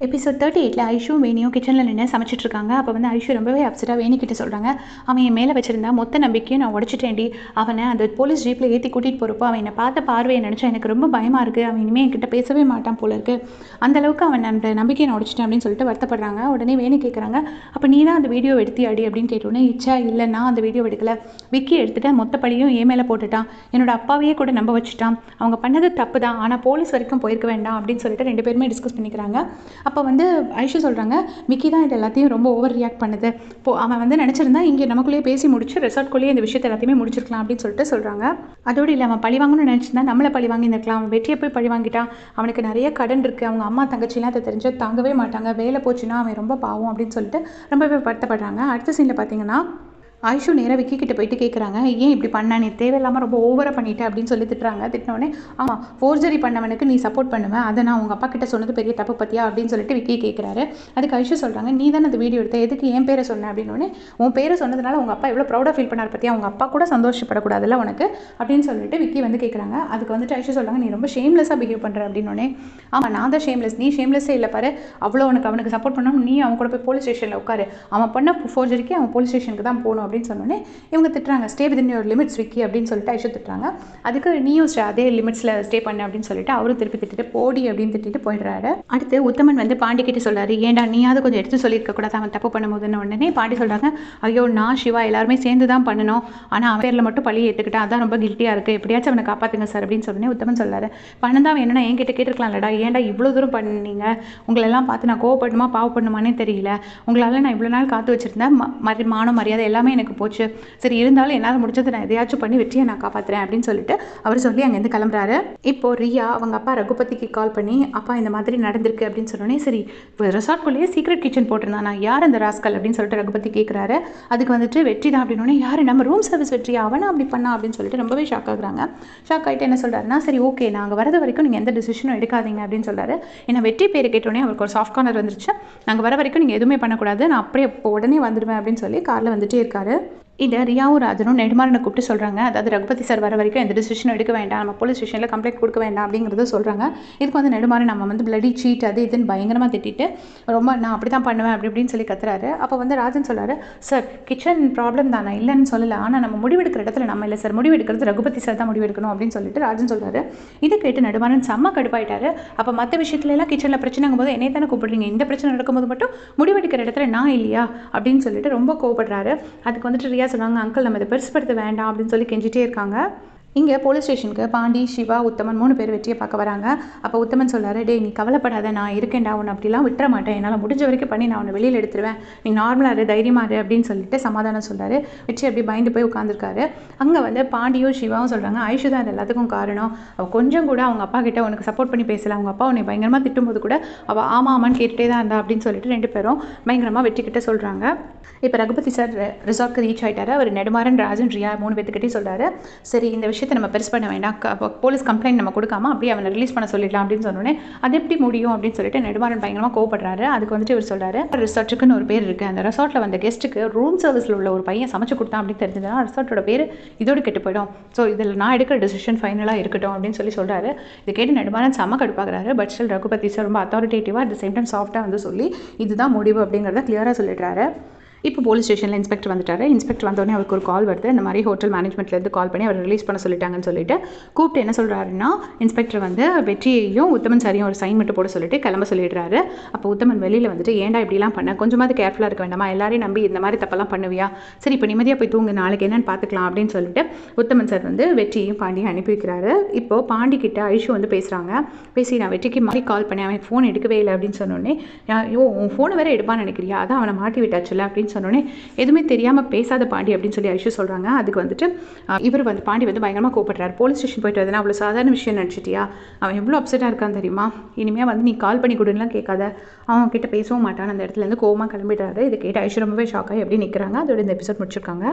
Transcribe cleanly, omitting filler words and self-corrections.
Episode 38ல் Aishu வேணியும் கிச்சனில் நின்று சமைச்சிட்டு இருக்காங்க. அப்போ வந்து ஐஷு ரொம்பவே அப்செட்டாக வேணிக்கிட்ட சொல்கிறாங்க, அவன் என் மேலே வச்சிருந்தா மொத்த நம்பிக்கையும் நான் உடச்சிட்டேன்டி. அவனை அந்த போலீஸ் ஜீப்பில் ஏற்றி கூட்டிகிட்டு போகிறப்போ அவன் என்னை பார்த்த பார்வையை நினச்சா எனக்கு ரொம்ப பயமாக இருக்குது. அவன் இனிமேல் என்கிட்ட பேசவே மாட்டான் போல இருக்குது. அந்தளவுக்கு அவன் அந்த நம்பிக்கையை நான் உடச்சிட்டேன் அப்படின்னு சொல்லிட்டு வருத்தப்படுறாங்க. உடனே வேணி கேட்குறாங்க, அப்போ நீ தான் அந்த வீடியோ எடுத்தியாடி அப்படின்னு கேட்டோன்னே, இச்சா இல்லை நான் அந்த வீடியோ எடுக்கல, விக்கி எடுத்துகிட்டு மொத்த படியும் என் மேலே போட்டுட்டான், என்னோட அப்பாவையே கூட நம்ப வச்சுட்டான், அவங்க பண்ணது தப்பு தான், ஆனால் போலீஸ் வரைக்கும் போயிருக்க வேண்டாம் அப்படின்னு சொல்லிட்டு ரெண்டு பேருமே டிஸ்கஸ் பண்ணிக்கிறாங்க. அப்போ வந்து ஐஷு சொல்கிறாங்க, விக்கி தான் இது எல்லாத்தையும் ரொம்ப ஓவர் ரியாக்ட் பண்ணுது. அவன் வந்து நினச்சிருந்தா இங்கே நமக்குள்ளேயே பேசி முடிச்சு ரெசார்ட்குள்ளேயே இந்த விஷயத்தை எல்லாத்தையுமே முடிச்சிருக்கலாம் அப்படின்னு சொல்லிட்டு சொல்கிறாங்க. அதோடு இல்லை, அவன் பழி வாங்கணும்னு நினச்சிருந்தா நம்மளை பழி வாங்கி இருக்கலாம். அவன் வெற்றியை போய் பழி வாங்கிட்டான். அவனுக்கு நிறைய கடன் இருக்குது. அவங்க அம்மா தங்கச்சிலாம் அதை தெரிஞ்சு தாங்கவே மாட்டாங்க. வேலை போச்சுன்னா அவன் ரொம்ப பாவம் அப்படின்னு சொல்லிட்டு ரொம்பவே வருத்தப்படுறாங்க. அடுத்த சீனில் பார்த்தீங்கன்னா ஐஷு நேராக விக்கி கிட்ட போயிட்டு கேட்குறாங்க, ஏன் இப்படி பண்ண, நீ தேவையில்லாமல் ரொம்ப ஓவராக பண்ணிட்டேன் அப்படின்னு சொல்லி திட்டுறாங்க. திட்டினோடனே, ஆமாம் ஃபோர்ஜரி பண்ணவனுக்கு நீ சப்போர்ட் பண்ணுவேன், அதை நான் உங்கள் அப்பா கிட்ட சொன்னது பெரிய தப்பு பற்றியா அப்படின்னு சொல்லிட்டு விக்கி கேட்குறாரு. அதுக்கு ஐஷு சொல்கிறாங்க, நீ தானே அந்த வீடியோ எடுத்த, எதுக்கு என் பேரை சொன்னேன் அப்படின்னோடனே, உன் பேரை சொன்னதுனால உங்கள் அப்பா எவ்வளோ ப்ரௌடாக ஃபீல் பண்ணார் பற்றியா, அவங்க அப்பா கூட சந்தோஷப்படக்கூடாதுல்ல உனக்கு அப்படின்னு சொல்லிட்டு விக்கி வந்து கேட்குறாங்க. அதுக்கு வந்துட்டு ஐஷு சொல்கிறாங்க, நீ ரொம்ப ஷேம்லெஸ்ஸாக பிஹேவ் பண்ணுற அப்படின்னோடனே, ஆமாம் நான் தான் ஷேம்லெஸ், நீ ஷேம்லெஸ்ஸே இல்லை பாரு, அவ்வளோ அவனுக்கு சப்போர்ட் பண்ணணும், நீ அவன் கூட போய் போலீஸ் ஸ்டேஷனில் உட்காரு, அவன் பண்ண ஃபோர்ஜரிக்கு அவன் போலீஸ் ஸ்டேஷனுக்கு தான் போகணும் அப்படின்னு சொன்னோன்னே இவங்க திட்டுறாங்க, stay with in your limits Vicky அப்படின்னு சொல்லிட்டு ஐஷு திட்டுறாங்க. அதுக்கு நீயும் அதே லிமிட்ஸில் ஸ்டே பண்ணு அப்படின்னு சொல்லிட்டு அவரும் திருப்பி திட்டிட்டு போடி அப்படின்னு திட்டிட்டு போயிடுறாரு. அடுத்து உத்தமன் வந்து பாண்டி கிட்ட சொல்றாரு, ஏன்டா நீயாவது கொஞ்சம் எடுத்து சொல்லியிருக்க கூடாது அவன் தப்பு பண்ணும்போதுன்னு. உடனே பாண்டி சொல்றாங்க, ஐயோ நான் சிவா எல்லாருமே சேர்ந்து தான் பண்ணணும், ஆனால் அவன் பேரில் மட்டும் பழி ஏற்றுக்கிட்டான், அதான் ரொம்ப கில்ட்டியாக இருக்குது, எப்படியாச்சும் அவனை காப்பாற்றுங்க சார் அப்படின்னு சொன்னே உத்தமன் சொல்றாரு, பணம் தான் வேணும்னா என்கிட்ட கேட்டுருக்கலாம்லடா, ஏன்டா இவ்வளோ தூரம் பண்ணீங்க, உங்களெல்லாம் பார்த்து நான் கோவப்படணுமா பாவப்படணுமானே தெரியல, உங்களால் நான் இவ்வளோ நாள் காத்து வச்சுருந்தேன், மானம் மரியாதை எல்லாமே எனக்கு போச்சு, சரி இருந்தாலும் என்னால் முடிஞ்சதை நான் எதையாச்சும் பண்ணி வெற்றியை நான் காப்பாற்றுறேன் அப்படின்னு சொல்லிட்டு அவர் சொல்லி அங்கேருந்து கிளம்புறாரு. இப்போது ரியா அவங்க அப்பா ரகுபதிக்கு கால் பண்ணி, அப்பா இந்த மாதிரி நடந்திருக்கு அப்படின்னு சொன்னோன்னே, சரி ரெசார்ட்குள்ளேயே சீக்ரெட் கிச்சன் போட்டிருந்தான், நான் யார் அந்த ராஸ்கல் அப்படின்னு சொல்லிட்டு ரகுபதி கேட்குறாரு. அதுக்கு வந்துட்டு வெற்றி தான் அப்படின்னோடனே, யார் நம்ம ரூம் சர்வீஸ் வெற்றியா, அவனா அப்படி பண்ணா அப்படின்னு சொல்லிட்டு ரொம்பவே ஷாக் ஆகுறாங்க. ஷாக் ஆகிட்டு என்ன சொல்கிறாருன்னா, சரி ஓகே நாங்கள் வரது வரைக்கும் நீங்கள் எந்த டிசிஷனும் எடுக்காதீங்க அப்படின்னு சொல்கிறாரு. ஏன்னா வெற்றி பேர் கேட்டோடனே அவருக்கு ஒரு சாஃப்ட் கார்னர் வந்துருச்சு, நாங்கள் வர வரைக்கும் நீங்கள் எதுவுமே பண்ணக்கூடாது, நான் அப்படியே உடனே வந்துடுவேன் அப்படின்னு சொல்லி காரில் வந்துட்டே இருக்காரு. இதை ரியாவும் ராஜனும் நெடுமாறனை கூப்பிட்டு சொல்கிறாங்க, அதாவது ரகுபதி சார் வர வரைக்கும் எந்த டிசிஷனும் எடுக்க வேண்டாம், நம்ம போலீஸ் ஸ்டேஷனில் கம்ப்ளைண்ட் கொடுக்க வேண்டாம் அப்படிங்கிறத சொல்கிறாங்க. இதுக்கு வந்து நெடுமாறன் நம்ம வந்து பிளடி சீட் அது இதுன்னு பயங்கரமாக திட்டிட்டு ரொம்ப நான் அப்படி தான் பண்ணுவேன் அப்படி இப்படின்னு சொல்லி கத்துறாரு. அப்போ வந்து ராஜன் சொல்கிறாரு, சார் கிச்சன் ப்ராப்ளம் தான், நான் இல்லைன்னு சொல்லலை, ஆனால் நம்ம முடிவெடுக்கிற இடத்துல நம்ம இல்லை சார், முடிவெடுக்கிறது ரகுபதி சார் தான் முடிவெடுக்கணும் அப்படின்னு சொல்லிட்டு ராஜன் சொல்கிறாரு. இதை கேட்டு நெடுமாறன் செம்ம கடுப்பாயிட்டாரு. அப்போ மற்ற விஷயத்துலலாம் கிச்சனில் பிரச்சனைங்கும் போது என்னை தானே கூப்பிடுறீங்க, இந்த பிரச்சனை நடக்கும்போது மட்டும் முடிவெடுக்கிற இடத்துல நான் இல்லையா அப்படின்னு சொல்லிட்டு ரொம்ப கோவப்படுறாரு. அதுக்கு வந்துட்டு ரியா சொன்னாங்க, அங்கிள் நம்ம இதை பெருசுப்படுத்த வேண்டாம் அப்படின்னு சொல்லி கெஞ்சிட்டே இருக்காங்க. இங்கே போலீஸ் ஸ்டேஷனுக்கு பாண்டி, சிவா, உத்தமன் 3 பேர் வெற்றியை பார்க்க வராங்க. அப்போ உத்தமன் சொல்கிறாரு, டே நீ கவலைப்படாத, நான் இருக்கேன்டா, உன்னை அப்படிலாம் விட்டுற மாட்டேன், என்னால் முடிஞ்ச வரைக்கும் பண்ணி நான் உன்னை வெளியில் எடுத்துருவேன், நீ நார்மலாக இரு, தைரியமாக இரு அப்படின்னு சொல்லிட்டு சமாதானம் சொல்கிறாரு. வெற்றி அப்படி பயந்து போய் உட்காந்துருக்காரு. அங்கே வந்து பாண்டியும் சிவாவும் சொல்கிறாங்க, ஐஷு தான் இது எல்லாத்துக்கும் காரணம், அவள் கொஞ்சம் கூட அவங்க அப்பா கிட்ட உனக்கு சப்போர்ட் பண்ணி பேசலை, அவங்க அப்பா உன்னை பயங்கரமாக திட்டும்போது கூட அவள் ஆமாம் ஆமான்னு கேட்டுகிட்டே தான் இருந்தா அப்படின்னு சொல்லிட்டு 2 பேரும் பயங்கரமாக வெற்றிக்கிட்ட சொல்கிறாங்க. இப்போ ரகுபதி சார் ரிசார்ட்க்கு ரீச் ஆகிட்டாரு. அவர் நெடுமாறன், ராஜன், ரியா 3 பேர்த்துக்கிட்டே சொல்கிறாரு, சரி இந்த விஷயத்தை நம்ம பெருசு பண்ண வேண்டாம், போலீஸ் கம்ப்ளைண்ட் நம்ம கொடுக்காம அப்படியே அவனை ரிலீஸ் பண்ண சொல்லிடலாம் அப்படின்னு சொன்னோன்னே, அது எப்படி முடியும் அப்படின்னு சொல்லிட்டு நெடுமாறன் பயங்கரமாக கோவப்படுறாரு. அதுக்கு வந்துட்டு இவர் சொல்கிறாரு, ரிசார்ட்டுக்குன்னு ஒரு பேர் இருக்குது, அந்த ரிசார்ட்டில் வந்த கெஸ்ட்டுக்கு ரூம் சர்வீஸில் உள்ள ஒரு பையன் சமைச்சு கொடுத்தான் அப்படின்னு தெரிஞ்சதுன்னா ரிசார்ட்டோட பேர் இதோடு கெட்டு போயிடும், ஸோ இதில் நான் எடுக்கிற டிசிஷன் ஃபைனலாக இருக்கட்டும் அப்படின்னு சொல்லி சொல்கிறாரு. இது கேட்டு நெடுமாறன் செம்ம கடுப்பாகிறாரு. பட் ஸ்டில் ரகுபதி சார் ரொம்ப அத்தாரிட்டேட்டிவாக அட் த சேம் டைம் சாஃப்டாக வந்து சொல்லி இதுதான் முடிவு அப்படிங்கிறத கிளியராக சொல்லிடுறாரு. இப்போ போலீஸ் ஸ்டேஷனில் இன்ஸ்பெக்டர் வந்துட்டாரு. இன்ஸ்பெக்டர் வந்தோடனே அவருக்கு ஒரு கால் வருது, இந்த மாதிரி ஹோட்டல் மேனேஜ்மெண்ட்லேருந்து கால் பண்ணி அவர் ரிலீஸ் பண்ண சொல்லிட்டாங்கன்னு சொல்லிட்டு கூப்பிட்டு என்ன சொல்கிறாருன்னா, இன்ஸ்பெக்டர் வந்து வெற்றியையும் உத்தமன் சாரியும் ஒரு சைன் மட்டும் போட சொல்லிட்டு கிளம்ப சொல்லிடுறாரு. அப்போ உத்தமன் வெளியில் வந்துட்டு, ஏன்டா இப்படிலாம் பண்ண, கொஞ்சமாவது கேர்ஃபுல்லாக இருக்க வேண்டாமா, எல்லாரையும் நம்பி இந்த மாதிரி தப்பெல்லாம் பண்ணுவியா, சரி இப்போ நிம்மதியாக போய் தூங்கு, நாளைக்கு என்னென்னு பார்த்துக்கலாம் அப்படின்னு சொல்லிட்டு உத்தமன் சார் வந்து வெற்றியையும் பாண்டியும் அனுப்பி வைக்கிறாரு. இப்போது பாண்டி கிட்ட ஐஷு வந்து பேசுகிறாங்க. பேசி நான் வெற்றிக்கு மாதிரி கால் பண்ணேன், அவன் ஃபோன் எடுக்கவே இல்லை அப்படின்னு சொன்னோடனே, ஐயோ உன் ஃபோனை வேறு எடுப்பான்னு நினைக்கிறியா, அதான் அவனை மாட்டி விட்டாச்சுல்ல அப்படின்னு சொன்னோன்னே, எதுவுமே தெரியாமல் பேசாத பாண்டி அப்படின்னு சொல்லி ஐஷு சொல்கிறாங்க. அதுக்கு வந்துட்டு இவர் வந்து பாண்டி வந்து பயங்கரமாக கோவப்படுறாரு. போலீஸ் ஸ்டேஷன் போயிட்டு வரதுனா அவ்வளோ சாதாரண விஷயம் நினச்சிட்டியா, அவன் எவ்வளோ அப்செட்டாக இருக்கான்னு தெரியுமா, இனிமேல் வந்து நீ கால் பண்ணி கொடுன்னுலாம் கேட்காத, அவன் கிட்ட பேசவும் மாட்டான், அந்த இடத்துலேருந்து கோவமாக கிளம்பிடுறாரு. இதை கேட்டு ஐஷு ரொம்பவே ஷாக்காகி எப்படி நிற்கிறாங்க. அதோட இந்த எபிசோட் முடிச்சிருக்காங்க.